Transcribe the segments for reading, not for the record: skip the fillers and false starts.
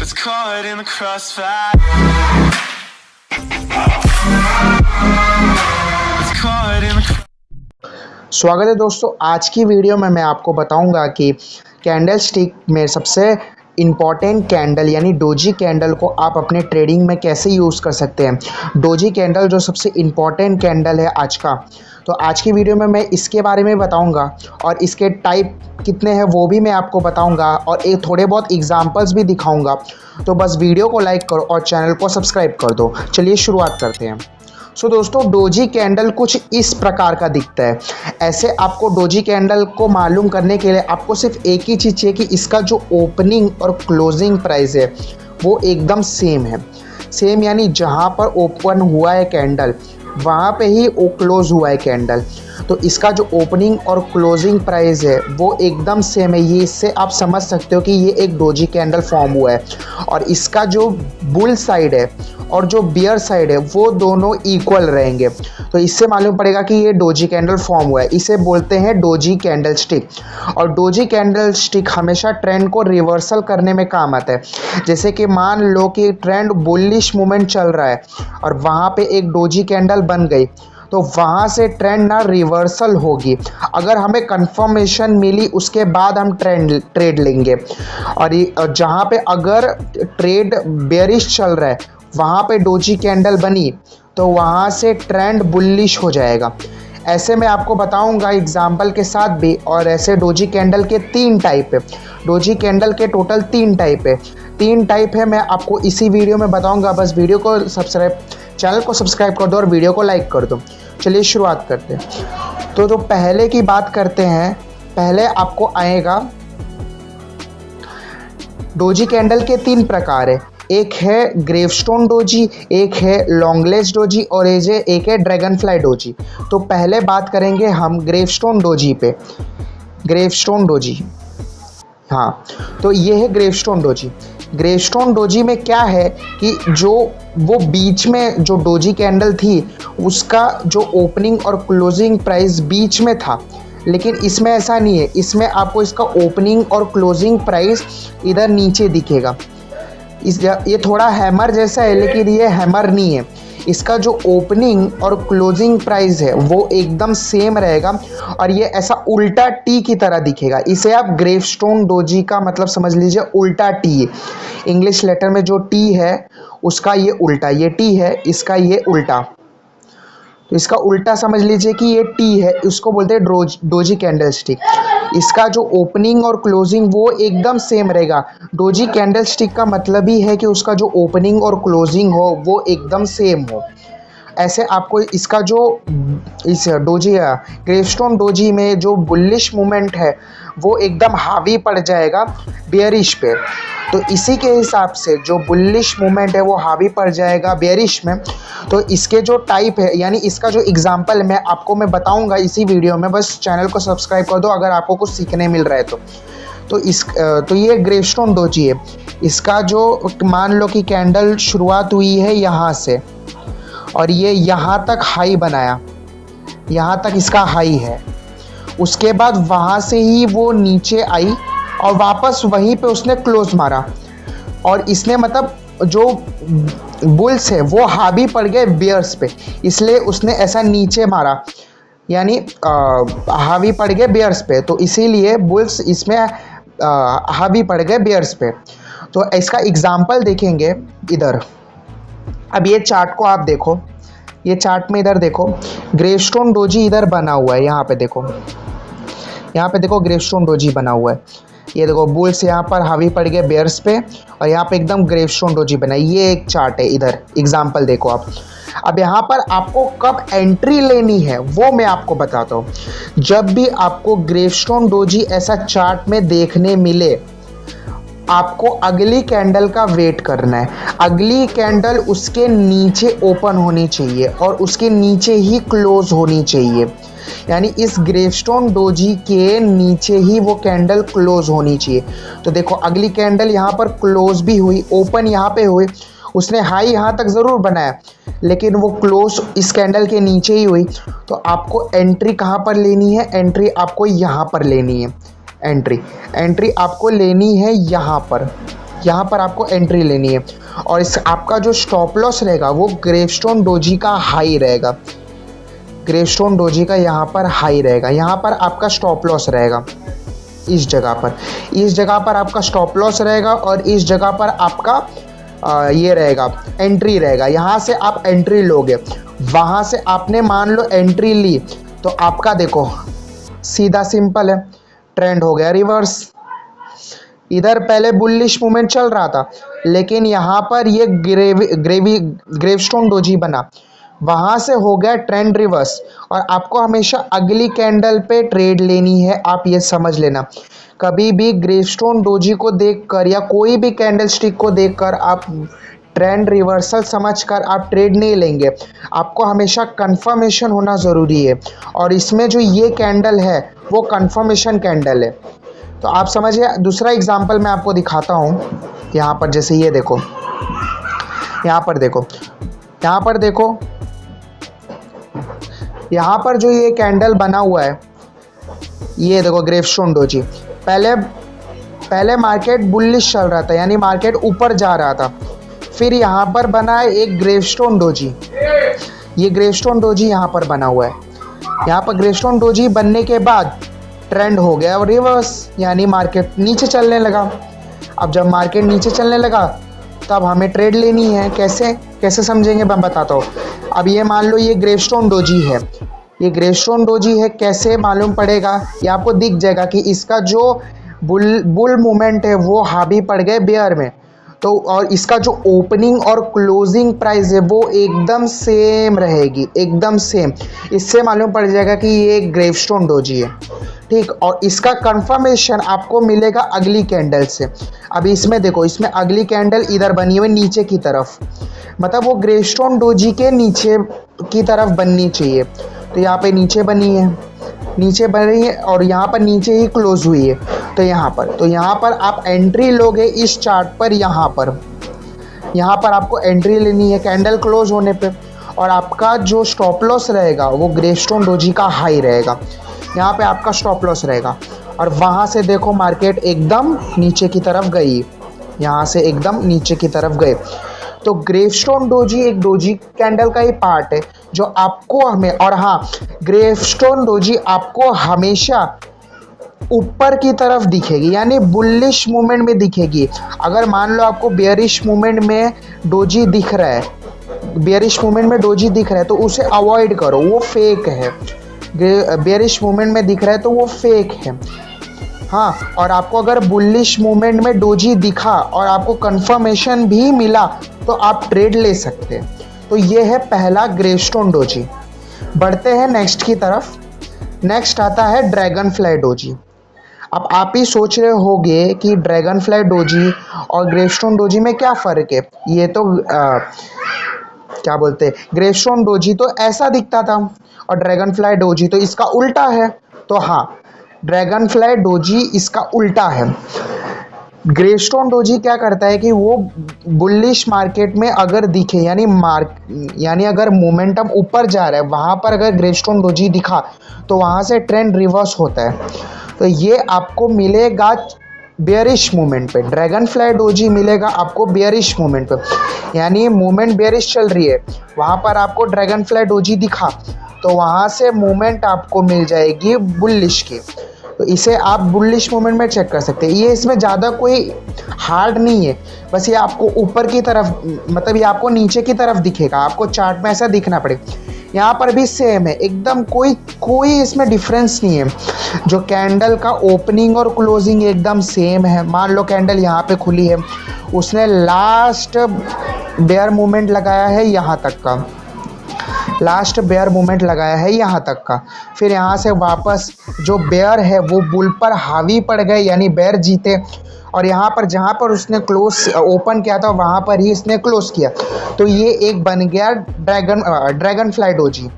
It's caught in the crossfire. It's caught in the स्वागत है दोस्तों। आज की वीडियो में मैं आपको बताऊंगा कि कैंडल स्टिक में सबसे इम्पॉर्टेंट कैंडल यानी डोजी कैंडल को आप अपने ट्रेडिंग में कैसे यूज़ कर सकते हैं। डोजी कैंडल जो सबसे इम्पॉर्टेंट कैंडल है आज का, तो आज की वीडियो में मैं इसके बारे में बताऊंगा और इसके टाइप कितने हैं वो भी मैं आपको बताऊंगा और एक थोड़े बहुत एग्जांपल्स भी दिखाऊंगा। तो बस वीडियो को लाइक करो और चैनल को सब्सक्राइब कर दो। चलिए शुरुआत करते हैं। दोस्तों, डोजी कैंडल कुछ इस प्रकार का दिखता है। ऐसे आपको डोजी कैंडल को मालूम करने के लिए आपको सिर्फ एक ही चीज़ चाहिए कि इसका जो ओपनिंग और क्लोजिंग प्राइस है वो एकदम सेम है। सेम यानी जहाँ पर ओपन हुआ है कैंडल वहाँ पे ही वो क्लोज हुआ है कैंडल। तो इसका जो ओपनिंग और क्लोजिंग प्राइस है वो एकदम सेम है। ये इससे आप समझ सकते हो कि ये एक डोजी कैंडल फॉर्म हुआ है और इसका जो बुल साइड है और जो बियर साइड है वो दोनों इक्वल रहेंगे। तो इससे मालूम पड़ेगा कि ये डोजी कैंडल फॉर्म हुआ है। इसे बोलते हैं डोजी कैंडल स्टिक। और डोजी कैंडल स्टिक हमेशा ट्रेंड को रिवर्सल करने में काम आता है। जैसे कि मान लो कि ट्रेंड बुलिश मूवमेंट चल रहा है और वहाँ पे एक डोजी कैंडल बन गई तो वहाँ से ट्रेंड ना रिवर्सल होगी। अगर हमें कंफर्मेशन मिली उसके बाद हम ट्रेड लेंगे। और जहाँ पे अगर ट्रेड बेयरिश चल रहा है वहाँ पे डोजी कैंडल बनी तो वहाँ से ट्रेंड बुलिश हो जाएगा। ऐसे मैं आपको बताऊंगा एग्जाम्पल के साथ भी। और ऐसे डोजी कैंडल के 3 टाइप है। डोजी कैंडल के टोटल 3 टाइप है। 3 टाइप है मैं आपको इसी वीडियो में बताऊंगा। बस वीडियो को चैनल को सब्सक्राइब कर दो और वीडियो को लाइक कर दो। चलिए शुरुआत करते हैं। तो पहले की बात करते हैं। पहले आपको आएगा डोजी कैंडल के 3 प्रकार है। एक है ग्रेवस्टोन डोजी, एक है लॉन्गलेस डोजी और एक है ड्रैगनफ्लाई डोजी। तो पहले बात करेंगे हम ग्रेवस्टोन डोजी पे। ग्रेवस्टोन डोजी, हाँ, तो ये है ग्रेवस्टोन डोजी। ग्रेवस्टोन डोजी में क्या है कि जो वो बीच में जो डोजी कैंडल थी उसका जो ओपनिंग और क्लोजिंग प्राइस बीच में था, लेकिन इसमें ऐसा नहीं है। इसमें आपको इसका ओपनिंग और क्लोजिंग प्राइस इधर नीचे दिखेगा। ये थोड़ा हैमर जैसा है लेकिन ये हैमर नहीं है। इसका जो ओपनिंग और क्लोजिंग प्राइस है वो एकदम सेम रहेगा और ये ऐसा उल्टा टी की तरह दिखेगा। इसे आप ग्रेवस्टोन डोजी का मतलब समझ लीजिए उल्टा टी। इंग्लिश लेटर में जो टी है उसका ये उल्टा, ये टी है, इसका ये उल्टा। तो इसका उल्टा समझ लीजिए कि ये टी है, इसको बोलते हैं डोजी कैंडल स्टिक। इसका जो ओपनिंग और क्लोजिंग वो एकदम सेम रहेगा। डोजी कैंडल स्टिक का मतलब ही है कि उसका जो ओपनिंग और क्लोजिंग हो वो एकदम सेम हो। ऐसे आपको इसका जो इस डोजी ग्रेवस्टोन डोजी में जो बुलिश मूवमेंट है वो एकदम हावी पड़ जाएगा बेयरिश पे। तो इसी के हिसाब से जो बुलिश मूवमेंट है वो हावी पड़ जाएगा बेयरिश में। तो इसके जो टाइप है यानी इसका जो एग्जांपल मैं आपको बताऊंगा इसी वीडियो में। बस चैनल को सब्सक्राइब कर दो अगर आपको कुछ सीखने मिल रहा है तो ये ग्रेवस्टोन डोजी है। इसका जो मान लो कि कैंडल शुरुआत हुई है यहाँ से और ये यहाँ तक हाई बनाया, यहाँ तक इसका हाई है। उसके बाद वहाँ से ही वो नीचे आई और वापस वहीं पे उसने क्लोज मारा और इसने मतलब जो बुल्स है वो हावी पड़ गए बियर्स पे, इसलिए उसने ऐसा नीचे मारा यानी हावी पड़ गए बियर्स पे। तो इसीलिए बुल्स इसमें हावी पड़ गए बियर्स पे। तो इसका एग्जाम्पल देखेंगे इधर। अब ये चार्ट को आप देखो, ये चार्ट में इधर देखो ग्रेवस्टोन डोजी इधर बना हुआ है। यहाँ पे देखो, यहाँ पे देखो ग्रेवस्टोन डोजी बना हुआ है। ये देखो बुल्स यहाँ पर हावी पड़ गए बेयर्स पे और यहाँ पे एकदम ग्रेवस्टोन डोजी बना है। ये एक चार्ट है, इधर एग्जाम्पल देखो आप। अब यहाँ पर आपको कब एंट्री लेनी है वो मैं आपको बताता हूँ। जब भी आपको ग्रेवस्टोन डोजी ऐसा चार्ट में देखने मिले आपको अगली कैंडल का वेट करना है। अगली कैंडल उसके नीचे ओपन होनी चाहिए और उसके नीचे ही क्लोज होनी चाहिए। यानी इस ग्रेवस्टोन डोजी के नीचे ही वो कैंडल क्लोज होनी चाहिए। तो देखो अगली कैंडल यहाँ पर क्लोज भी हुई, ओपन यहाँ पे हुई, उसने हाई यहाँ तक ज़रूर बनाया लेकिन वो क्लोज इस कैंडल के नीचे ही हुई। तो आपको एंट्री कहाँ पर लेनी है? एंट्री आपको यहाँ पर लेनी है। एंट्री आपको लेनी है यहाँ पर। यहाँ पर आपको एंट्री लेनी है। और इस आपका जो स्टॉप लॉस रहेगा वो ग्रेवस्टोन डोजी का हाई रहेगा। ग्रेवस्टोन डोजी का यहाँ पर हाई रहेगा। यहाँ पर आपका स्टॉप लॉस रहेगा इस जगह पर आपका स्टॉप लॉस रहेगा और इस जगह पर आपका ये रहेगा एंट्री रहेगा। यहाँ से आप एंट्री लोगे, वहाँ से आपने मान लो एंट्री ली तो आपका देखो सीधा सिंपल है, ट्रेंड हो गया रिवर्स। इधर पहले बुलिश मूवमेंट चल रहा था लेकिन यहाँ पर ये ग्रेवस्टोन डोजी बना, वहाँ से हो गया ट्रेंड रिवर्स। और आपको हमेशा अगली कैंडल पे ट्रेड लेनी है, आप ये समझ लेना। कभी भी ग्रेवस्टोन डोजी को देखकर या कोई भी कैंडल स्टिक को देखकर आप ट्रेंड रिवर्सल समझकर आप ट्रेड नहीं लेंगे। आपको हमेशा कंफर्मेशन होना ज़रूरी है और इसमें जो ये कैंडल है वो कंफर्मेशन कैंडल है। तो आप समझिए। दूसरा एग्जांपल मैं आपको दिखाता हूँ। यहाँ पर जैसे ये देखो, यहाँ पर देखो, यहाँ पर जो ये कैंडल बना हुआ है, ये देखो ग्रेवस्टोन डोजी। पहले मार्केट बुलिश चल रहा था, यानी मार्केट ऊपर जा रहा था। फिर यहाँ पर बना है एक ग्रेवस्टोन डोजी। ये ग्रेवस्टोन डोजी यहाँ पर बना हुआ है। यहाँ पर ग्रेवस्टोन डोजी बनने के बाद ट्रेंड हो गया और रिवर्स, यानी मार्केट नीचे चलने लगा। अब जब मार्केट नीचे चलने लगा तब हमें ट्रेड लेनी है। कैसे समझेंगे मैं बताता हूँ। अब ये मान लो ये ग्रेवस्टोन डोजी है, ये ग्रेवस्टोन डोजी है। कैसे मालूम पड़ेगा? ये आपको दिख जाएगा कि इसका जो बुल मूवमेंट है वो हावी पड़ गए बेयर में। तो और इसका जो ओपनिंग और क्लोजिंग प्राइस है वो एकदम सेम रहेगी, एकदम सेम। इससे मालूम पड़ जाएगा कि ये ग्रेवस्टोन डोजी है, ठीक। और इसका कंफर्मेशन आपको मिलेगा अगली कैंडल से। अभी इसमें देखो, इसमें अगली कैंडल इधर बनी हुई नीचे की तरफ, मतलब वो ग्रेवस्टोन डोजी के नीचे की तरफ बननी चाहिए। तो यहाँ पे नीचे बनी है, नीचे बन रही है और यहाँ पर नीचे ही क्लोज हुई है। तो यहाँ पर आप एंट्री लोगे इस चार्ट पर। यहाँ पर आपको एंट्री लेनी है कैंडल क्लोज होने पे। और आपका जो स्टॉप लॉस रहेगा वो ग्रेवस्टोन डोजी का हाई रहेगा। यहाँ पे आपका स्टॉप लॉस रहेगा। और वहाँ से देखो मार्केट एकदम नीचे की तरफ गई, यहाँ से एकदम नीचे की तरफ गए। तो ग्रेवस्टोन डोजी एक डोजी कैंडल का ही पार्ट है जो आपको हमें, और हाँ, ग्रेवस्टोन डोजी आपको हमेशा ऊपर की तरफ दिखेगी, यानी बुलिश मूवमेंट में दिखेगी। अगर मान लो आपको बेयरिश मूवमेंट में डोजी दिख रहा है, तो उसे अवॉइड करो, वो फेक है। बेयरिश मूवमेंट में दिख रहा है तो वो फेक है। हाँ, और आपको अगर बुलिश मूवमेंट में डोजी दिखा और आपको कंफर्मेशन भी मिला तो आप ट्रेड ले सकते हैं। तो ये है पहला ग्रेवस्टोन डोजी। बढ़ते हैं नेक्स्ट की तरफ। नेक्स्ट आता है ड्रैगन फ्लाई डोजी। अब आप ही सोच रहे होंगे कि ड्रैगन फ्लाई डोजी और ग्रेवस्टोन डोजी में क्या फ़र्क है। ये तो क्या बोलते हैं, ग्रेवस्टोन डोजी तो ऐसा दिखता था और ड्रैगन फ्लाई डोजी तो इसका उल्टा है। तो हाँ, ड्रैगन फ्लाई डोजी इसका उल्टा है। ग्रेवस्टोन डोजी क्या करता है कि वो बुलिश मार्केट में अगर दिखे, यानी अगर मोमेंटम ऊपर जा रहा है, वहाँ पर अगर ग्रेवस्टोन डोजी दिखा तो वहाँ से ट्रेंड रिवर्स होता है। तो ये आपको मिलेगा बेयरिश मूवमेंट पे। ड्रैगन फ्लाई डोजी मिलेगा आपको बेयरिश मूवमेंट पे, यानी मूवमेंट बेयरिश चल रही है, वहाँ पर आपको ड्रैगन फ्लाई डोजी दिखा तो वहाँ से मूवमेंट आपको मिल जाएगी बुलिश की। तो इसे आप बुलिश मूवमेंट में चेक कर सकते हैं। ये इसमें ज़्यादा कोई हार्ड नहीं है, बस ये आपको ऊपर की तरफ, मतलब ये आपको नीचे की तरफ दिखेगा, आपको चार्ट में ऐसा दिखना पड़ेगा। यहाँ पर भी सेम है एकदम, कोई इसमें डिफरेंस नहीं है। जो कैंडल का ओपनिंग और क्लोजिंग एकदम सेम है। मान लो कैंडल यहाँ पे खुली है, उसने लास्ट बेयर मूवमेंट लगाया है यहाँ तक का, यहाँ तक का। फिर यहाँ से वापस जो बेयर है वो बुल पर हावी पड़ गए, यानी बेयर जीते। और यहाँ पर जहाँ पर उसने ओपन किया था वहाँ पर ही इसने क्लोज किया। तो ये एक बन गया ड्रैगन फ्लाई डोजी।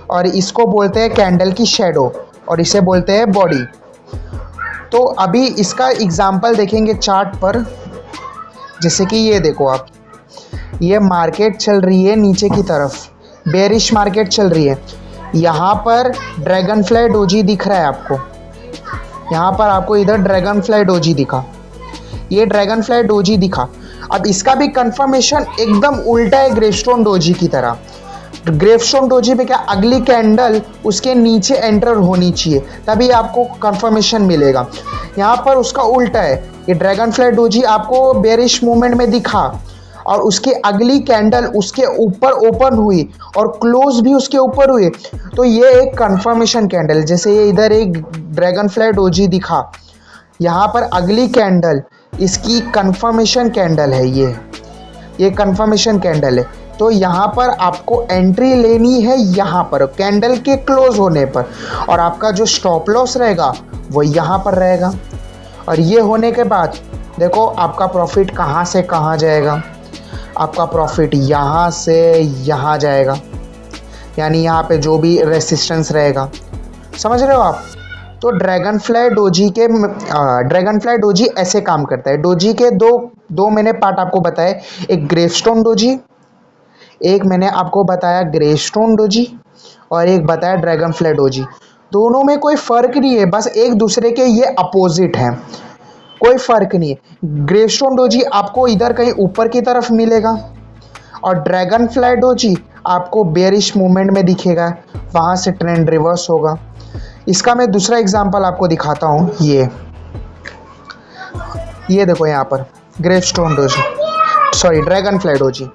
और इसको बोलते हैं कैंडल की शेडो और इसे बोलते हैं बॉडी। तो अभी इसका एग्जाम्पल देखेंगे चार्ट पर। जैसे कि ये देखो आप, ये मार्केट चल रही है नीचे की तरफ, बेरिश मार्केट चल रही है। यहाँ पर ड्रैगन फ्लाई डोजी दिख रहा है आपको, यहाँ पर आपको इधर ड्रैगन फ्लाई डोजी दिखा। ये ड्रैगन फ्लाई डोजी दिखा। अब इसका भी कंफर्मेशन एकदम उल्टा है ग्रेवस्टोन डोजी की तरह। ग्रेवस्टोन डोजी पे क्या, अगली कैंडल उसके नीचे एंटर होनी चाहिए तभी आपको कंफर्मेशन मिलेगा। यहाँ पर उसका उल्टा है। ये ड्रैगन फ्लाई डोजी आपको बेरिश मूवमेंट में दिखा और उसकी अगली कैंडल उसके ऊपर ओपन हुई और क्लोज भी उसके ऊपर हुई, तो ये एक कंफर्मेशन कैंडल। जैसे ये इधर एक ड्रैगन फ्लाई डोजी दिखा, यहाँ पर अगली कैंडल इसकी कंफर्मेशन कैंडल है, ये कंफर्मेशन कैंडल है। तो यहाँ पर आपको एंट्री लेनी है यहाँ पर कैंडल के क्लोज होने पर, और आपका जो स्टॉप लॉस रहेगा वो यहाँ पर रहेगा। और ये होने के बाद देखो आपका प्रॉफिट कहाँ से कहाँ जाएगा, आपका प्रॉफिट यहाँ से यहाँ जाएगा, यानी यहाँ पे जो भी रेसिस्टेंस रहेगा, समझ रहे हो आप। तो ड्रैगन फ्लाई डोजी ऐसे काम करता है। डोजी के दो मैंने पार्ट आपको बताए, एक ग्रेवस्टोन डोजी, एक मैंने आपको बताया ग्रेवस्टोन डोजी, और एक बताया ड्रैगन फ्लाई डोजी। दोनों में कोई फ़र्क नहीं है, बस एक दूसरे के ये अपोजिट हैं, कोई फ़र्क नहीं है। ग्रेवस्टोन डोजी आपको इधर कहीं ऊपर की तरफ मिलेगा और ड्रैगन फ्लाई डोजी आपको बेरिश मूवमेंट में दिखेगा, वहाँ से ट्रेंड रिवर्स होगा। इसका मैं दूसरा एग्जांपल आपको दिखाता हूँ। ये देखो यहाँ पर gravestone doji, sorry dragon fly doji.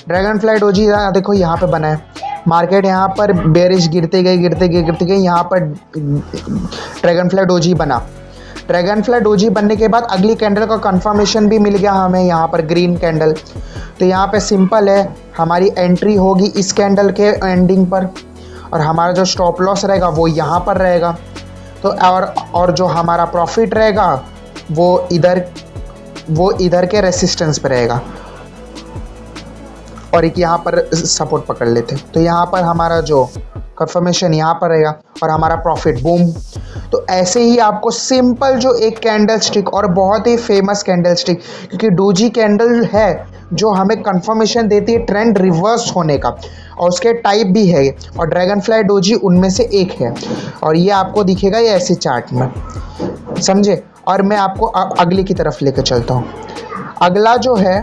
Dragon fly doji देखो यहाँ पे बना है, मार्केट यहाँ पर बेरिश गिरते गए, यहाँ पर ड्रैगन फ्लाई डोजी बना। ड्रैगन फ्लाई डोजी बनने के बाद अगली कैंडल का कंफर्मेशन भी मिल गया हमें, यहाँ पर ग्रीन कैंडल। तो यहाँ पे सिंपल है, हमारी एंट्री होगी इस कैंडल के एंडिंग पर और हमारा जो स्टॉप लॉस रहेगा वो यहाँ पर रहेगा। तो और जो हमारा प्रॉफिट रहेगा वो इधर के रेसिस्टेंस पर रहेगा और एक यहाँ पर सपोर्ट पकड़ लेते। तो यहाँ पर हमारा जो कंफर्मेशन यहाँ पर रहेगा और हमारा प्रॉफिट बूम। तो ऐसे ही आपको सिंपल जो एक कैंडल स्टिक, और बहुत ही फेमस कैंडल स्टिक, क्योंकि डोजी कैंडल है जो हमें कंफर्मेशन देती है ट्रेंड रिवर्स होने का, और उसके टाइप भी है, और ड्रैगन फ्लाई डोजी उनमें से एक है। और ये आपको दिखेगा ये ऐसे चार्ट में, समझे। और मैं आपको अगली की तरफ लेकर चलता हूँ। अगला जो है,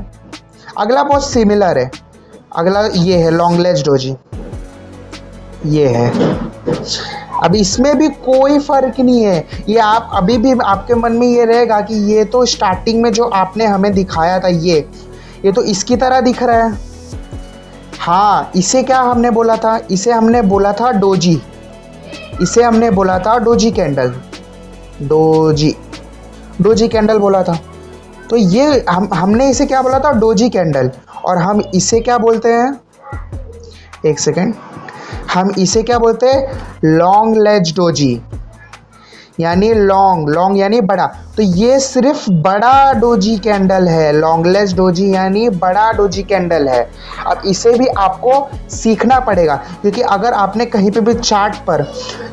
अगला बहुत सिमिलर है। अगला ये है लॉन्ग लेज डोजी, ये है। अब इसमें भी कोई फ़र्क नहीं है, ये आप अभी भी आपके मन में ये रहेगा कि ये तो स्टार्टिंग में जो आपने हमें दिखाया था ये तो इसकी तरह दिख रहा है। हाँ, इसे क्या हमने बोला था, इसे हमने बोला था डोजी, इसे हमने बोला था डोजी कैंडल, डोजी कैंडल बोला था। तो ये हमने इसे क्या बोला था, डोजी कैंडल। और हम इसे क्या बोलते हैं, एक सेकेंड, हम इसे क्या बोलते हैं, लॉन्ग लेज डोजी, यानी लॉन्ग यानी बड़ा। तो ये सिर्फ बड़ा डोजी कैंडल है, लॉन्ग लेज डोजी यानी बड़ा डोजी कैंडल है। अब इसे भी आपको सीखना पड़ेगा, क्योंकि अगर आपने कहीं पे भी चार्ट पर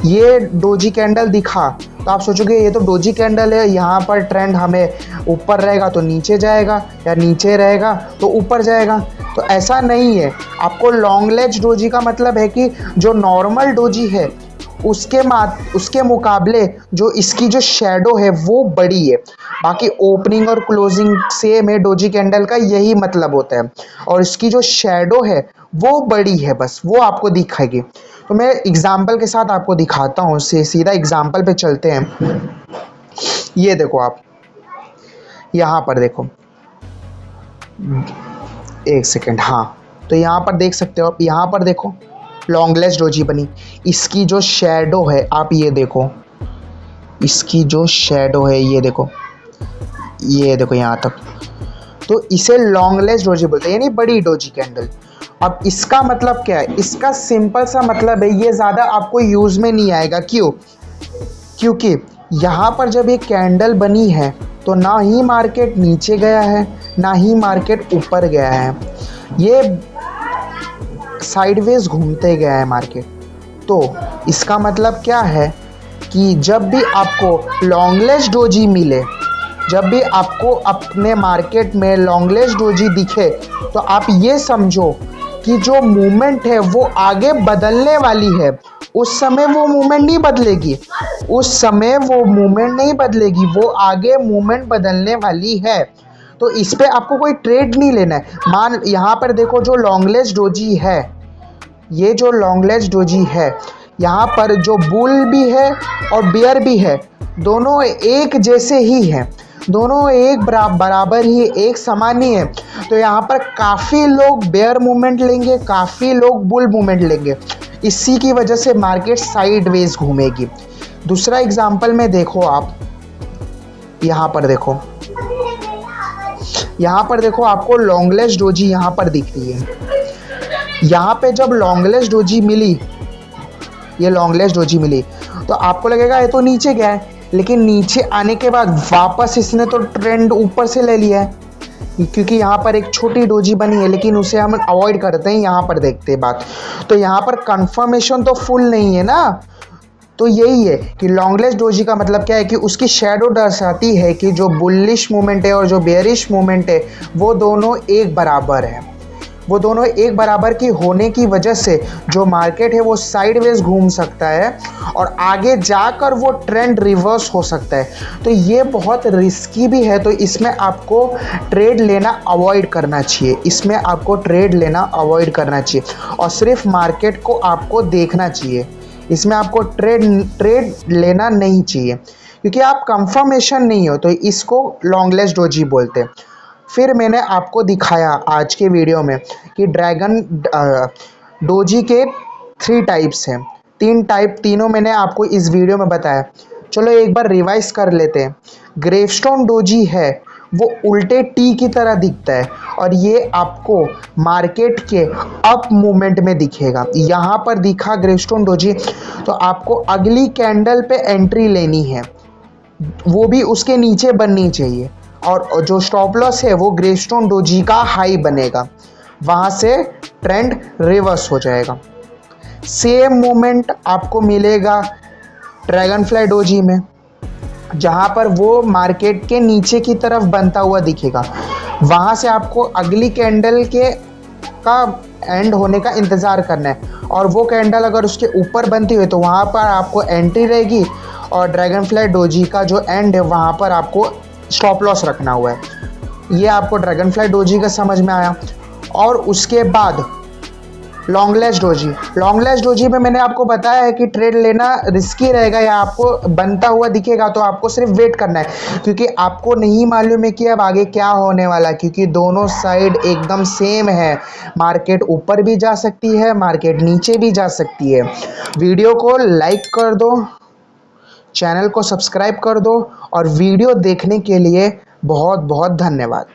ये डोजी कैंडल दिखा तो आप सोचोगे ये तो डोजी कैंडल है, यहाँ पर ट्रेंड हमें ऊपर रहेगा तो नीचे जाएगा, या नीचे रहेगा तो ऊपर जाएगा। तो ऐसा नहीं है। आपको लॉन्ग लेज डोजी का मतलब है कि जो नॉर्मल डोजी है उसके मुकाबले जो इसकी जो शेडो है वो बड़ी है। बाकी ओपनिंग और क्लोजिंग सेम है, डोजी कैंडल का यही मतलब होता है, और इसकी जो शेडो है वो बड़ी है, बस वो आपको दिखाएगी। तो मैं एग्जाम्पल के साथ आपको दिखाता हूँ, सीधा एग्जाम्पल पे चलते हैं। ये देखो आप यहाँ पर देखो, एक सेकेंड, हाँ, तो यहाँ पर देख सकते हो आप, यहाँ पर देखो लॉन्ग लेज डोजी बनी। इसकी जो शेडो है आप ये देखो, इसकी जो शेडो है ये देखो यहाँ तक, तो इसे लॉन्ग लेज डोजी बोलते हैं, यानी बड़ी डोजी कैंडल। अब इसका मतलब क्या है, इसका सिंपल सा मतलब है, ये ज़्यादा आपको यूज़ में नहीं आएगा। क्यों? क्योंकि यहाँ पर जब ये कैंडल बनी है तो ना ही मार्केट नीचे गया है ना ही मार्केट ऊपर गया है, ये साइडवेज घूमते गया है मार्केट। तो इसका मतलब क्या है कि जब भी आपको लॉन्ग लेज डोजी मिले, जब भी आपको अपने मार्केट में लॉन्ग लेज डोजी दिखे, तो आप ये समझो कि जो मूवमेंट है वो आगे बदलने वाली है, उस समय वो मूवमेंट नहीं बदलेगी, उस समय वो मूवमेंट नहीं बदलेगी, वो आगे मूवमेंट बदलने वाली है। तो इस पे आपको कोई ट्रेड नहीं लेना है। मान यहाँ पर देखो जो लॉन्गलेस डोजी है, ये जो लॉन्गलेस डोजी है, यहाँ पर जो बुल भी है और बियर भी है, दोनों एक जैसे ही हैं, दोनों एक बराबर ही एक समान ही है। तो यहाँ पर काफ़ी लोग बेयर मूवमेंट लेंगे, काफ़ी लोग बुल मूवमेंट लेंगे, इसी की वजह से मार्केट साइडवेज घूमेगी। दूसरा एग्जांपल में देखो आप, यहाँ पर देखो, यहाँ पर देखो आपको लॉन्गलेस डोजी यहाँ पर दिख रही है। यहाँ पे जब लॉन्गलेस डोजी मिली, ये लॉन्गलेस डोजी मिली, तो आपको लगेगा ये तो नीचे गया है, लेकिन नीचे आने के बाद वापस इसने तो ट्रेंड ऊपर से ले लिया है, क्योंकि यहाँ पर एक छोटी डोजी बनी है, लेकिन उसे हम अवॉइड करते हैं। यहाँ पर देखते हैं बात, तो यहाँ पर कंफर्मेशन तो फुल नहीं है ना। तो यही है कि लॉन्गलेस डोजी का मतलब क्या है कि उसकी शेडो दर्शाती है कि जो बुलिश मूवमेंट है और जो बेयरिश मूवमेंट है वो दोनों एक बराबर है। वो दोनों एक बराबर की होने की वजह से जो मार्केट है वो साइडवेज घूम सकता है और आगे जाकर वो ट्रेंड रिवर्स हो सकता है। तो ये बहुत रिस्की भी है, तो इसमें आपको ट्रेड लेना अवॉइड करना चाहिए, इसमें आपको ट्रेड लेना अवॉइड करना चाहिए और सिर्फ मार्केट को आपको देखना चाहिए। इसमें आपको ट्रेड लेना नहीं चाहिए, क्योंकि आप कंफर्मेशन नहीं हो, तो इसको लॉन्गलेस डोजी बोलते हैं। फिर मैंने आपको दिखाया आज के वीडियो में कि ड्रैगन डोजी के 3 टाइप्स हैं, 3 टाइप, तीनों मैंने आपको इस वीडियो में बताया। चलो एक बार रिवाइज कर लेते हैं। ग्रेवस्टोन डोजी है वो उल्टे टी की तरह दिखता है और ये आपको मार्केट के अप मूवमेंट में दिखेगा। यहाँ पर दिखा ग्रेवस्टोन डोजी, तो आपको अगली कैंडल पे एंट्री लेनी है, वो भी उसके नीचे बननी चाहिए, और जो स्टॉप लॉस है वो ग्रेवस्टोन डोजी का हाई बनेगा, वहाँ से ट्रेंड रिवर्स हो जाएगा। सेम मूवमेंट आपको मिलेगा ड्रैगनफ्लाई डोजी में, जहाँ पर वो मार्केट के नीचे की तरफ बनता हुआ दिखेगा, वहाँ से आपको अगली कैंडल का एंड होने का इंतज़ार करना है, और वो कैंडल अगर उसके ऊपर बनती हुई तो वहाँ पर आपको एंट्री रहेगी, और ड्रैगनफ्लाई डोजी का जो एंड है वहाँ पर आपको स्टॉप लॉस रखना हुआ है। ये आपको ड्रैगनफ्लाई डोजी का समझ में आया। और उसके बाद लॉन्गलेस डोजी, लॉन्गलेस डोजी में मैंने आपको बताया है कि ट्रेड लेना रिस्की रहेगा, या आपको बनता हुआ दिखेगा तो आपको सिर्फ वेट करना है, क्योंकि आपको नहीं मालूम है कि अब आगे क्या होने वाला है, क्योंकि दोनों साइड एकदम सेम है। मार्केट ऊपर भी जा सकती है, मार्केट नीचे भी जा सकती है। वीडियो को लाइक कर दो, चैनल को सब्सक्राइब कर दो, और वीडियो देखने के लिए बहुत बहुत धन्यवाद।